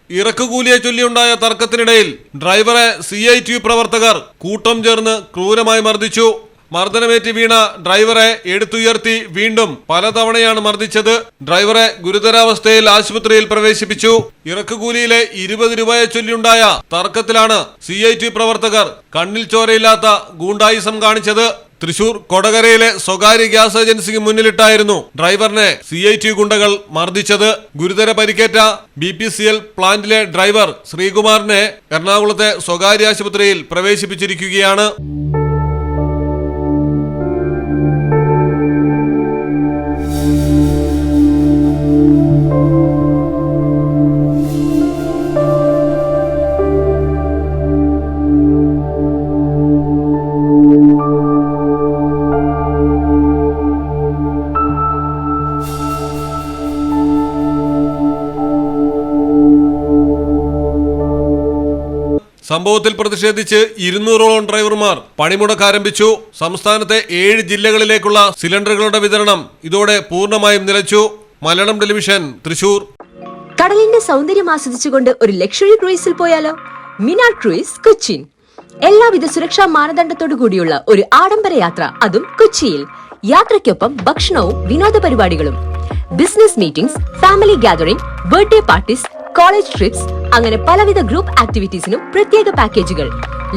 ഇറക്കുകൂലിയെ ചൊല്ലിയുണ്ടായ തർക്കത്തിനിടയിൽ ഡ്രൈവറെ CITU പ്രവർത്തകർ കൂട്ടം ചേർന്ന് ക്രൂരമായി മർദ്ദിച്ചു. മർദ്ദനമേറ്റ് വീണ ഡ്രൈവറെ എടുത്തുയർത്തി വീണ്ടും പലതവണയാണ് മർദ്ദിച്ചത്. ഡ്രൈവറെ ഗുരുതരാവസ്ഥയിൽ ആശുപത്രിയിൽ പ്രവേശിപ്പിച്ചു. ഇറക്കുകൂലിയിലെ 20 രൂപയെ ചൊല്ലിയുണ്ടായ തർക്കത്തിലാണ് CITU പ്രവർത്തകർ കണ്ണിൽ ചോരയില്ലാത്ത ഗൂണ്ടായിസം കാണിച്ചത്. തൃശൂർ കൊടകരയിലെ സ്വകാര്യ ഗ്യാസ് ഏജൻസിക്ക് മുന്നിലിട്ടായിരുന്നു ഡ്രൈവറിനെ CITU ഗുണ്ടകൾ മർദ്ദിച്ചത്. ഗുരുതര പരിക്കേറ്റ BPCL പ്ലാന്റിലെ ഡ്രൈവർ ശ്രീകുമാറിനെ എറണാകുളത്തെ സ്വകാര്യ ആശുപത്രിയിൽ പ്രവേശിപ്പിച്ചിരിക്കുകയാണ്. സംഭവത്തിൽ പ്രതിഷേധിച്ച് 200ഓളം ഡ്രൈവർമാർ പണിമുടക്ക് ആരംഭിച്ചു. സംസ്ഥാനത്തെ 7 ജില്ലകളിലേക്കുള്ള സിലിണ്ടറുകളുടെ വിതരണം ഇതോടെ പൂർണ്ണമായും നിലച്ചു. മലയാളം ടെലിവിഷൻ, തൃശൂർ. കടലിന്റെ സൗന്ദര്യം ആസ്വദിച്ചുകൊണ്ട് ഒരു ലക്ഷറി ക്രൂയിസിൽ പോയാലോ? മിനാർ ക്രൂയിസ്, കൊച്ചിൻ. എല്ലാവിധ സുരക്ഷാ മാനദണ്ഡത്തോടു കൂടിയുള്ള ഒരു ആഡംബര യാത്ര, അതും കൊച്ചിയിൽ. യാത്രയ്ക്കൊപ്പം ഭക്ഷണവും വിനോദ പരിപാടികളും, business meetings, family gathering, birthday parties, college trips, അങ്ങനെ പലവിധ ഗ്രൂപ്പ് ആക്ടിവിറ്റീസിനും പ്രത്യേക പാക്കേജുകൾ.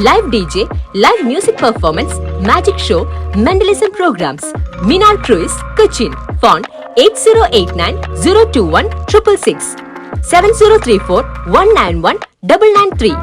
Live DJ, live music performance, magic show, mentalism programs. Minar cruise, Cochin. Phone 8089 021 666 7034 191 993.